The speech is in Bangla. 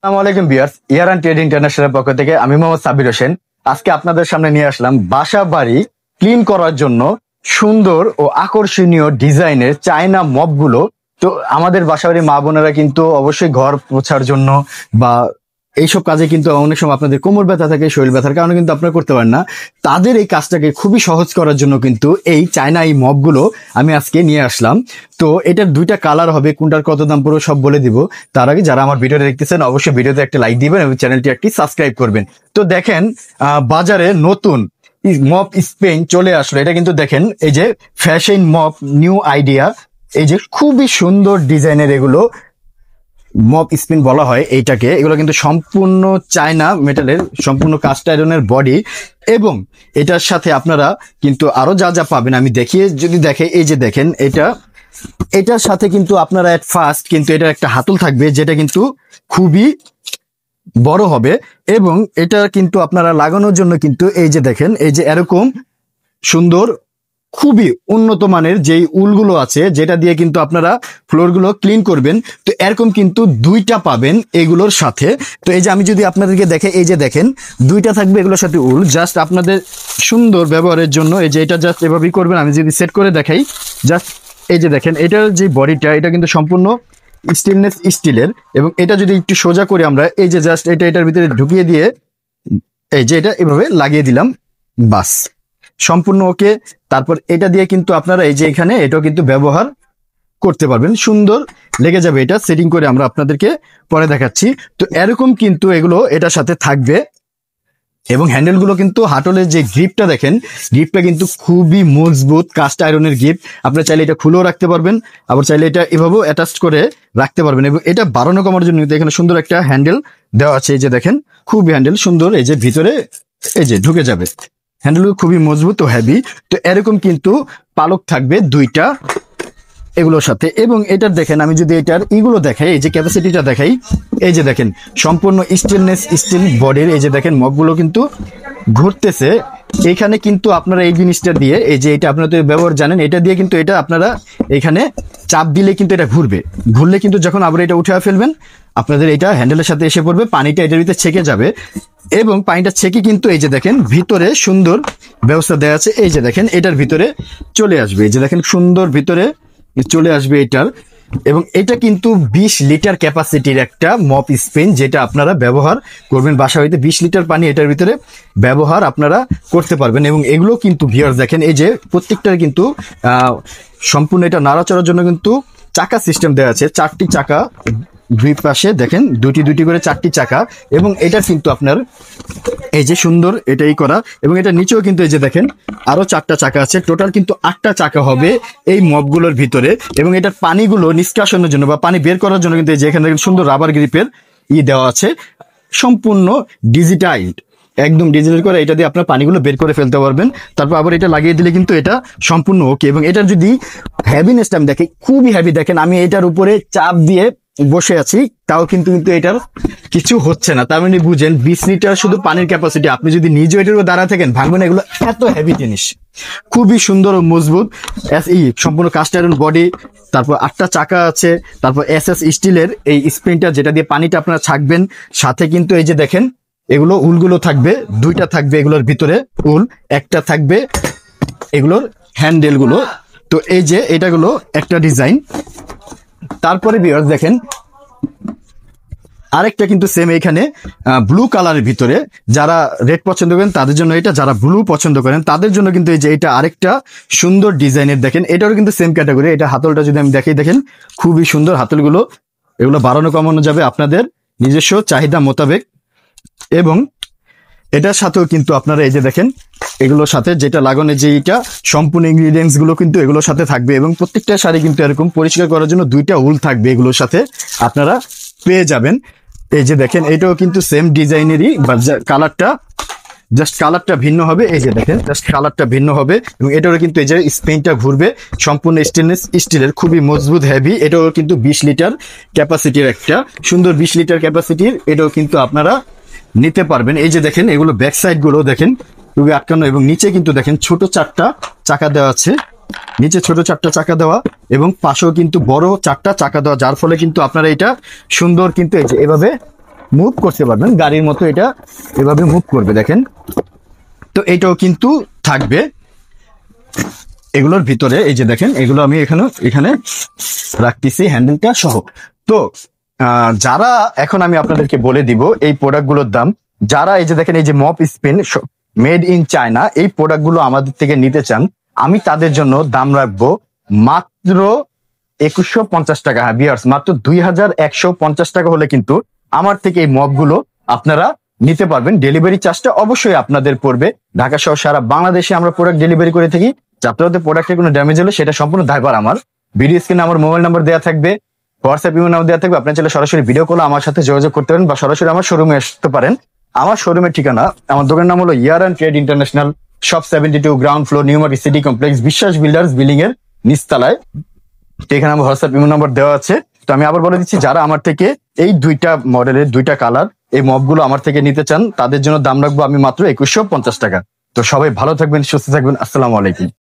আসসালামু আলাইকুম ভিউয়ার্স, ইয়ারান ট্রেড ইন্টারন্যাশনালের পক্ষ থেকে আমি মোহাম্মদ সাবির হোসেন। আজকে আপনাদের সামনে নিয়ে আসলাম বাসা বাড়ি ক্লিন করার জন্য সুন্দর ও আকর্ষণীয় ডিজাইনের চায়না মপগুলো। তো আমাদের বাসা বাড়ির মা বোনেরা কিন্তু অবশ্যই ঘর পোছার জন্য বা এইসব কাজে কিন্তু অনেক সময় আপনাদের কোমর ব্যথা থাকে, শরীর ব্যথার কারণে কিন্তু আপনারা করতে পারেন না। তাদের এই কাজটাকে খুবই সহজ করার জন্য কিন্তু এই চায়না এই মপগুলো আমি আজকে নিয়ে আসলাম। তো এটার দুইটা কালার হবে, কোনটার কত দাম পুরো সব বলে দিব। তার আগে যারা আমার ভিডিওটা দেখতেছেন অবশ্যই ভিডিওতে একটা লাইক দিবেন এবং চ্যানেলটি একটি সাবস্ক্রাইব করবেন। তো দেখেন বাজারে নতুন মপ স্পেন চলে আসলো। এটা কিন্তু দেখেন এই যে ফ্যাশন মপ নিউ আইডিয়া, এই যে খুবই সুন্দর ডিজাইনের এগুলো মপ স্পিন বলা হয় এইটাকে। এগুলো কিন্তু সম্পূর্ণ চায়না মেটালের, সম্পূর্ণ কাস্ট আয়রনের বডি, এবং এটার সাথে আপনারা কিন্তু আরো যা যা পাবেন আমি দেখিয়ে যদি দেখে, এই যে দেখেন এটার সাথে কিন্তু আপনারা এট ফার্স্ট কিন্তু এটা একটা হাতল থাকবে যেটা কিন্তু খুবই বড় হবে, এবং এটা কিন্তু আপনারা লাগানোর জন্য কিন্তু এই যে দেখেন এই যে এরকম সুন্দর খুবই উন্নত মানের যেই উলগুলো আছে যেটা দিয়ে কিন্তু আপনারা ফ্লোরগুলো ক্লিন করবেন। তো এরকম কিন্তু দুইটা পাবেন এগুলোর সাথে। তো এই যে আমি যদি আপনাদেরকে দেখে, এই যে দেখেন দুইটা থাকবে এগুলোর সাথে উল, জাস্ট আপনাদের সুন্দর ব্যবহারের জন্য। এই যে এটা জাস্ট এভাবেই করবেন। আমি যদি সেট করে দেখাই, জাস্ট এই যে দেখেন এটার যে বডিটা এটা কিন্তু সম্পূর্ণ স্টেনলেস স্টিলের, এবং এটা যদি একটু সোজা করে আমরা এই যে জাস্ট এটার ভিতরে ঢুকিয়ে দিয়ে এই যে এটা এভাবে লাগিয়ে দিলাম, বাস সম্পূর্ণ ওকে। তারপর এটা দিয়ে কিন্তু আপনারা এই যে এখানে এটাও কিন্তু ব্যবহার করতে পারবেন, সুন্দর লেগে যাবে। এটা সেটিং করে আমরা আপনাদেরকে পরে দেখাচ্ছি। তো এরকম কিন্তু এগুলো এটার সাথে থাকবে, এবং হ্যান্ডেলগুলো কিন্তু হাটলের যে গ্রিপটা দেখেন, গ্রিপটা কিন্তু খুবই মজবুত কাস্ট আয়রনের গ্রিপ। আপনারা চাইলে এটা খুলেও রাখতে পারবেন, আবার চাইলে এটা এভাবেও অ্যাটাচ করে রাখতে পারবেন। এবং এটা বাড়ানো কমার জন্য কিন্তু এখানে সুন্দর একটা হ্যান্ডেল দেওয়া আছে। এই যে দেখেন খুবই হ্যান্ডেল সুন্দর, এই যে ভিতরে এই যে ঢুকে যাবে। হ্যান্ডেলগুলো খুবই মজবুত ও হেভি। তো এরকম কিন্তু পালক থাকবে দুইটা এগুলোর সাথে। এবং এটার দেখেন আমি যদি এটার ইগুলো দেখাই, এই যে ক্যাপাসিটিটা দেখাই, এই যে দেখেন সম্পূর্ণ স্টেনলেস স্টিল বডির, এই যে দেখেন মগগুলো কিন্তু ঘুরতেছে। এখানে কিন্তু আপনারা এই জিনিসটা দিয়ে, এই যে এটা আপনারা তো ব্যবহার জানেন, এটা দিয়ে কিন্তু এটা আপনারা এখানে চাপ দিলে কিন্তু এটা ঘুরবে। ঘুরলে কিন্তু যখন আবার এটা উঠে ফেলবেন আপনাদের এটা হ্যান্ডেলের সাথে এসে পড়বে, পানিটা এটার ভিতরে ছেকে যাবে, এবং পানিটা ছেকে কিন্তু এই যে দেখেন ভিতরে সুন্দর ব্যবস্থা দেওয়া আছে। এই যে দেখেন এটার ভিতরে চলে আসবে, এই যে দেখেন সুন্দর ভিতরে চলে আসবে এটার। এবং এটা কিন্তু 20 লিটার ক্যাপাসিটির একটা মপ স্পেন, যেটা আপনারা ব্যবহার করবেন বাসা হইতে। 20 লিটার পানি এটার ভিতরে ব্যবহার আপনারা করতে পারবেন। এবং এগুলো কিন্তু ভিউয়ার্স দেখেন এই যে প্রত্যেকটার কিন্তু সম্পূর্ণ এটা নাড়াচড়ার জন্য কিন্তু চাকা সিস্টেম দেওয়া আছে, 4টি চাকা দুই পাশে দেখেন দুটি করে 4টি চাকা। এবং এটা কিন্তু আপনার এই যে সুন্দর এটাই করা, এবং এটা নিচেও কিন্তু এই যে দেখেন আরো 4টা চাকা আছে। টোটাল কিন্তু 8টা চাকা হবে এই মপগুলোর ভিতরে। এবং এটার পানিগুলো নিষ্কাশনের জন্য বা পানি বের করার জন্য কিন্তু এই যে এখানে সুন্দর রাবার গ্রিপের দেওয়া আছে, সম্পূর্ণ ডিজিটাইজড, একদম ডিজিটাল করে এটা দিয়ে আপনার পানিগুলো বের করে ফেলতে পারবেন। তারপর আবার এটা লাগিয়ে দিলে কিন্তু এটা সম্পূর্ণ ওকে। এবং এটার যদি হ্যাভিনেসটা আমি দেখি, খুবই হ্যাভি। দেখেন আমি এটার উপরে চাপ দিয়ে বসে আছি, তাও কিন্তু এটার কিছু হচ্ছে না। তার মানে বুঝেন 20 লিটার শুধু পানির ক্যাপাসিটি। আপনি যদি নিজে এটার উপর দাঁড়া থাকেন ভাঙবেন না, এগুলো এত হেভি জিনিস, খুবই সুন্দর ও মজবুত। সম্পূর্ণ কাস্ট আয়রন বডি, তারপর 8টা চাকা আছে, তারপর এসএস স্টিলের এই স্প্রিনটা যেটা দিয়ে পানিটা আপনারা ছাকবেন। সাথে কিন্তু এই যে দেখেন এগুলো উলগুলো থাকবে, দুইটা থাকবে এগুলোর ভিতরে উল, একটা থাকবে এগুলোর হ্যান্ডেলগুলো। তো এই যে এটাগুলো একটা ডিজাইন। তারপরে ভিউয়ার্স দেখেন আরেকটা কিন্তু সেম এখানে ব্লু কালারের ভিতরে, যারা রেড পছন্দ করেন তাদের জন্য এটা, যারা ব্লু পছন্দ করেন তাদের জন্য কিন্তু এই যে এটা আরেকটা সুন্দর ডিজাইনের। দেখেন এটারও কিন্তু সেম ক্যাটাগরি। এটা হাতলটা যদি আমি দেখাই, দেখেন খুবই সুন্দর হাতলগুলো। এগুলো বাড়ানো কমানো যাবে আপনাদের নিজস্ব চাহিদা মোতাবেক। এবং এটার সাথেও কিন্তু আপনারা এই যে দেখেন এগুলোর সাথে যেটা লাগানো, যে এটা সম্পূর্ণ ইনগ্রিডিয়েন্টস গুলো কিন্তু এগুলোর সাথে থাকবে। এবং প্রত্যেকটা শাড়ি কিন্তু এরকম পরিষ্কার করার জন্য 2টা উল থাকবে এগুলোর সাথে আপনারা পেয়ে যাবেন। এই যে দেখেন এটাও কিন্তু সেম ডিজাইনেরই, কালারটা জাস্ট কালারটা ভিন্ন হবে। এই যে দেখেন জাস্ট কালারটা ভিন্ন হবে। এবং এটারও কিন্তু এই যে স্পেনটা ঘুরবে, সম্পূর্ণ স্টেনলেস স্টিলের, খুবই মজবুত হেভি। এটাও কিন্তু 20 লিটার ক্যাপাসিটির একটা সুন্দর 20 লিটার ক্যাপাসিটির, এটাও কিন্তু আপনারা নিতে পারবেন। এই যে দেখেন এগুলো ব্যাক সাইড গুলো দেখেন খুবই আটকানো, এবং নিচে কিন্তু দেখেন ছোট 4টা চাকা দেওয়া আছে, নিচে ছোট 4টা চাকা দেওয়া, এবং পাশেও কিন্তু বড় 4টা চাকা দেওয়া, যার ফলে কিন্তু আপনারা এটা সুন্দর কিন্তু এই যে এভাবে মুভ করতে পারবেন, গাড়ির মতো এটা এভাবে মুভ করবে দেখেন। তো এটাও কিন্তু থাকবে এগুলোর ভিতরে। এই যে দেখেন, এগুলো আমি এখানে রাখতেছি হ্যান্ডেলটা সহ। তো যারা এখন আমি আপনাদেরকে বলে দিব এই প্রোডাক্টগুলোর দাম। যারা এই যে দেখেন এই যে mop spin made in China, এই প্রোডাক্টগুলো আমাদের থেকে নিতে চান, আমি তাদের জন্য দাম রাখবো মাত্র 2150 টাকা। হ্যাঁ ভিউয়ার্স, মাত্র 2150 টাকা হলে কিন্তু আমার থেকে এই মপগুলো আপনারা নিতে পারবেন। ডেলিভারি চার্জটা অবশ্যই আপনাদের পড়বে। ঢাকা সহ সারা বাংলাদেশে আমরা প্রোডাক্ট ডেলিভারি করে থাকি। আপনাদের প্রোডাক্টের কোনো ড্যামেজ হলে সেটা সম্পূর্ণ দায়ভার আমার। ভিডিও স্ক্রিনে আমার মোবাইল নাম্বার দেওয়া থাকবে, হোয়াটসঅ্যাপ ইমেল নাম্বার দেওয়া থাকবে। আপনার চাইলে সরাসরি ভিডিও কলে আমার সাথে যোগাযোগ করতে পারেন বা সরাসরি আমার শোরুমে আসতে পারেন। আমার শোরুমের ঠিকানা, আমার দোকানের নাম হলো year and trade international, shop 72, ground floor, new market city complex, Biswas builders building এর নিচতলায়। তো এখানে আমার হোয়াটসঅ্যাপ ইমেল নাম্বার দেওয়া আছে। তো আমি আবার বলে দিচ্ছি, যারা আমার থেকে এই দুইটা মডেলের দুইটা কালার এই মপগুলো আমার থেকে নিতে চান, তাদের জন্য দাম রাখবো আমি মাত্র 2150 টাকা। তো সবাই ভালো থাকবেন, সুস্থ থাকবেন। আসসালামু আলাইকুম।